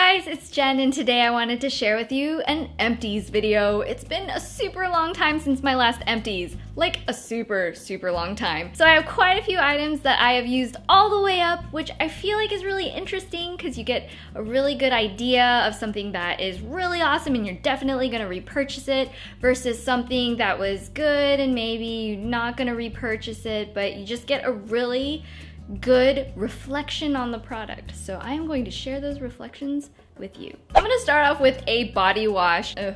guys, it's Jen, and today I wanted to share with you an empties video. It's been a super long time since my last empties, like a super long time. So I have quite a few items that I have used all the way up, which I feel like is really interesting because you get a really good idea of something that is really awesome and you're definitely gonna repurchase it versus something that was good and maybe you're not gonna repurchase it, but you just get a really good reflection on the product. So I am going to share those reflections with you. I'm gonna start off with a body wash. Ugh,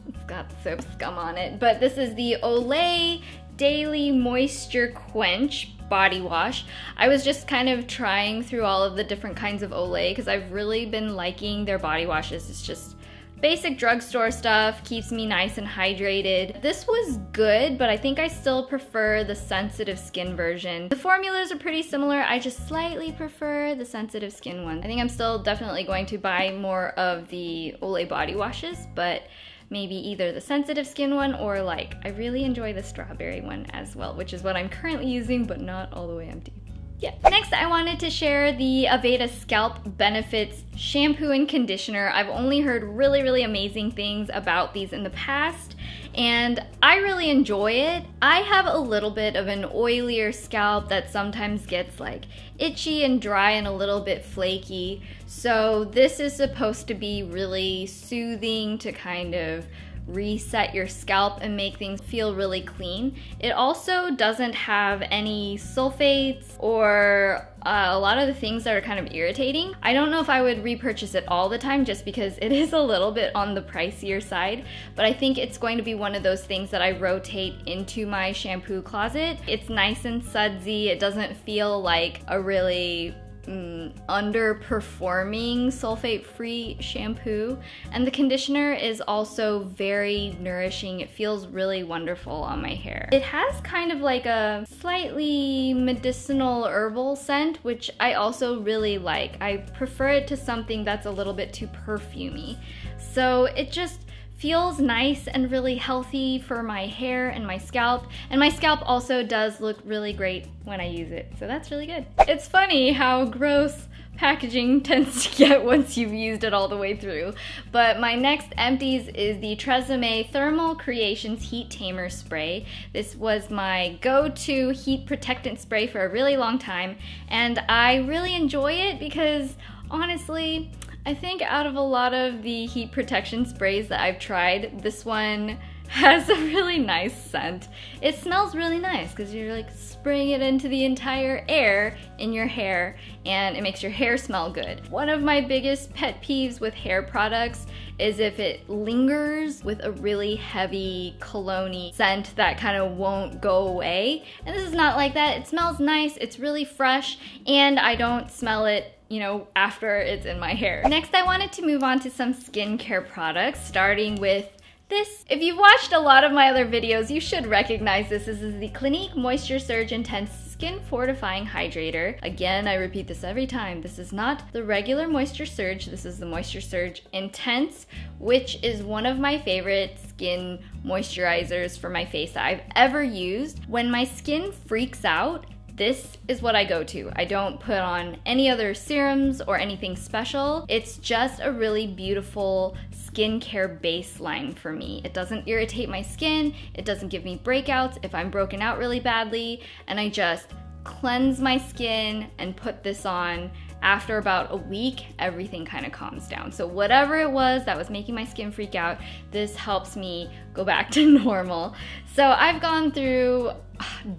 it's got soap scum on it, but this is the Olay Daily Moisture Quench body wash. I was just kind of trying through all of the different kinds of Olay because I've really been liking their body washes. It's just basic drugstore stuff, keeps me nice and hydrated. This was good, but I think I still prefer the sensitive skin version. The formulas are pretty similar, I just slightly prefer the sensitive skin one. I think I'm still definitely going to buy more of the Olay body washes, but maybe either the sensitive skin one or like, I really enjoy the strawberry one as well, which is what I'm currently using, but not all the way empty. Yeah. Next, I wanted to share the Aveda Scalp Benefits shampoo and conditioner. I've only heard really amazing things about these in the past, and I really enjoy it. I have a little bit of an oilier scalp that sometimes gets like itchy and dry and a little bit flaky, so this is supposed to be really soothing to kind of reset your scalp and make things feel really clean. It also doesn't have any sulfates or a lot of the things that are kind of irritating. I don't know if I would repurchase it all the time just because it is a little bit on the pricier side, but I think it's going to be one of those things that I rotate into my shampoo closet. It's nice and sudsy. It doesn't feel like a really underperforming sulfate-free shampoo, and the conditioner is also very nourishing. It feels really wonderful on my hair. It has kind of like a slightly medicinal herbal scent, which I also really like. I prefer it to something that's a little bit too perfumey. So it just feels nice and really healthy for my hair and my scalp also does look really great when I use it, so that's really good. It's funny how gross packaging tends to get once you've used it all the way through, but my next empties is the Tresemme Thermal Creations Heat Tamer Spray. This was my go-to heat protectant spray for a really long time, and I really enjoy it because honestly, I think out of a lot of the heat protection sprays that I've tried, this one has a really nice scent. It smells really nice because you're like spraying it into the entire air in your hair and it makes your hair smell good. One of my biggest pet peeves with hair products is if it lingers with a really heavy cologne-y scent that kind of won't go away. And this is not like that. It smells nice, it's really fresh, and I don't smell it, you know, after it's in my hair. Next, I wanted to move on to some skincare products, starting with this. If you've watched a lot of my other videos, you should recognize this. This is the Clinique Moisture Surge Intense Skin Fortifying Hydrator. Again, I repeat this every time. This is not the regular Moisture Surge. This is the Moisture Surge Intense, which is one of my favorite skin moisturizers for my face that I've ever used. When my skin freaks out, this is what I go to. I don't put on any other serums or anything special. It's just a really beautiful skincare baseline for me. It doesn't irritate my skin, it doesn't give me breakouts if I'm broken out really badly, and I just cleanse my skin and put this on. After about a week, everything kind of calms down. So whatever it was that was making my skin freak out, this helps me go back to normal. So I've gone through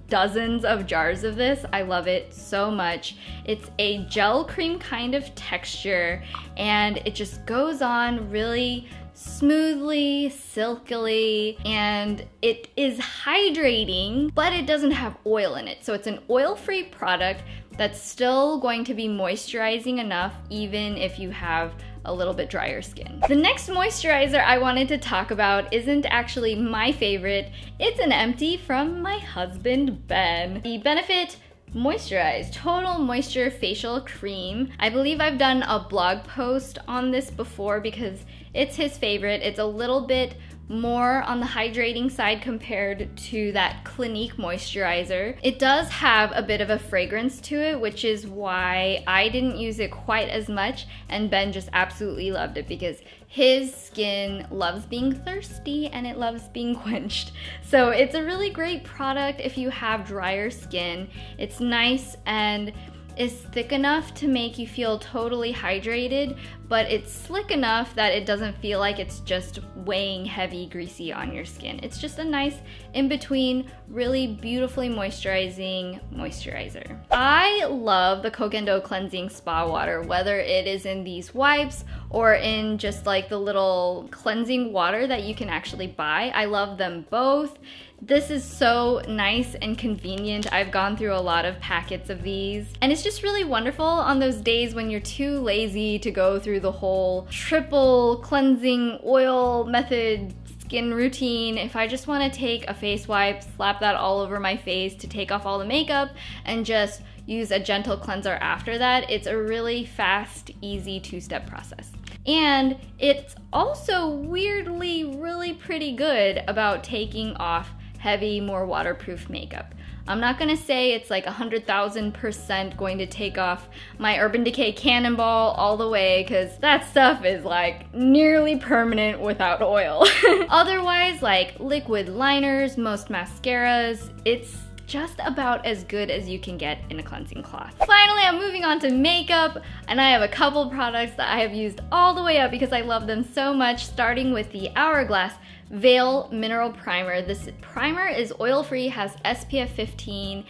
dozens of jars of this. I love it so much. It's a gel cream kind of texture, and it just goes on really smoothly, silkily, and it is hydrating, but it doesn't have oil in it. So it's an oil-free product that's still going to be moisturizing enough even if you have a little bit drier skin. The next moisturizer I wanted to talk about isn't actually my favorite. It's an empty from my husband, Ben. The Benefit Moisturize Total Moisture Facial Cream. I believe I've done a blog post on this before because it's his favorite. It's a little bit more on the hydrating side compared to that Clinique moisturizer. It does have a bit of a fragrance to it, which is why I didn't use it quite as much, and Ben just absolutely loved it because his skin loves being thirsty and it loves being quenched. So it's a really great product if you have drier skin. It's nice and is thick enough to make you feel totally hydrated, but it's slick enough that it doesn't feel like it's just weighing heavy, greasy on your skin. It's just a nice in-between, really beautifully moisturizing moisturizer. I love the Kokendo Cleansing Spa Water, whether it is in these wipes or in just like the little cleansing water that you can actually buy. I love them both. This is so nice and convenient. I've gone through a lot of packets of these, and it's just really wonderful on those days when you're too lazy to go through the whole triple cleansing oil method skin routine. If I just want to take a face wipe, slap that all over my face to take off all the makeup, and just use a gentle cleanser after that, it's a really fast, easy two-step process. And it's also weirdly really pretty good about taking off heavy, more waterproof makeup. I'm not gonna say it's like 100,000% going to take off my Urban Decay Cannonball all the way, because that stuff is like nearly permanent without oil. Otherwise, like liquid liners, most mascaras, it's just about as good as you can get in a cleansing cloth. Finally, I'm moving on to makeup, and I have a couple products that I have used all the way up because I love them so much, starting with the Hourglass Veil Mineral Primer. This primer is oil-free, has SPF 15,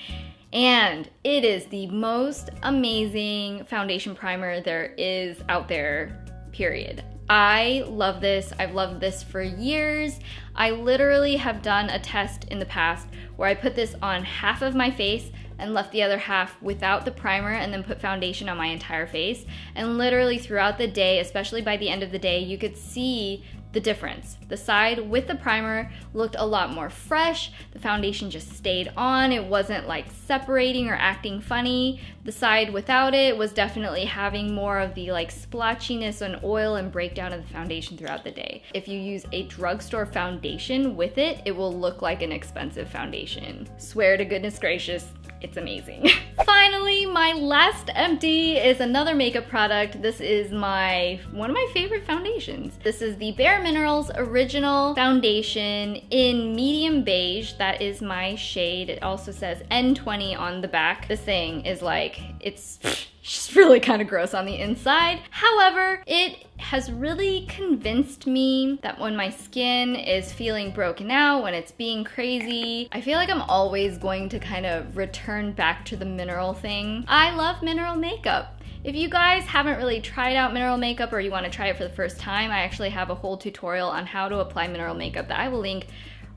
and it is the most amazing foundation primer there is out there, period. I love this. I've loved this for years. I literally have done a test in the past where I put this on half of my face and left the other half without the primer and then put foundation on my entire face. And literally throughout the day, especially by the end of the day, you could see the difference. The side with the primer looked a lot more fresh. The foundation just stayed on. It wasn't like separating or acting funny. The side without it was definitely having more of the like splotchiness and oil and breakdown of the foundation throughout the day. If you use a drugstore foundation with it, it will look like an expensive foundation. Swear to goodness gracious, it's amazing. Finally, my last empty is another makeup product. This is one of my favorite foundations. This is the Bare Minerals Original Foundation in medium beige. That is my shade. It also says N20 on the back. This thing is like, it's just really kind of gross on the inside. However, it has really convinced me that when my skin is feeling broken out, when it's being crazy, I feel like I'm always going to kind of return back to the mineral thing. I love mineral makeup. If you guys haven't really tried out mineral makeup or you want to try it for the first time, I actually have a whole tutorial on how to apply mineral makeup that I will link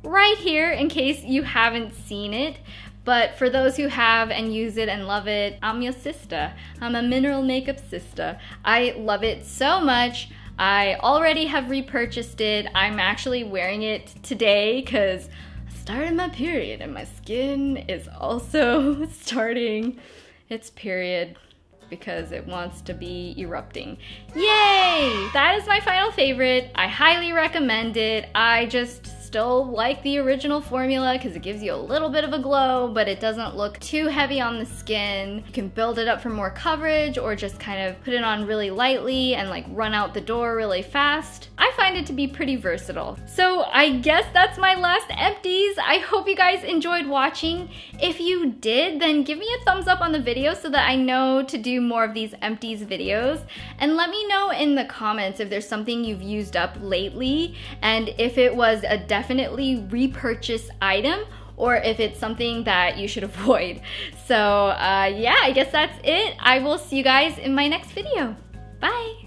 right here in case you haven't seen it. But for those who have and use it and love it, I'm your sister. I'm a mineral makeup sister. I love it so much. I already have repurchased it. I'm actually wearing it today because I started my period and my skin is also starting its period because it wants to be erupting. Yay! That is my final favorite. I highly recommend it. I just still like the original formula because it gives you a little bit of a glow, but it doesn't look too heavy on the skin. You can build it up for more coverage or just kind of put it on really lightly and like run out the door really fast. I find it to be pretty versatile. So I guess that's my last empties. I hope you guys enjoyed watching. If you did, then give me a thumbs up on the video so that I know to do more of these empties videos. And let me know in the comments if there's something you've used up lately and if it was a definitely repurchase item or if it's something that you should avoid. So yeah, I guess that's it. I will see you guys in my next video. Bye.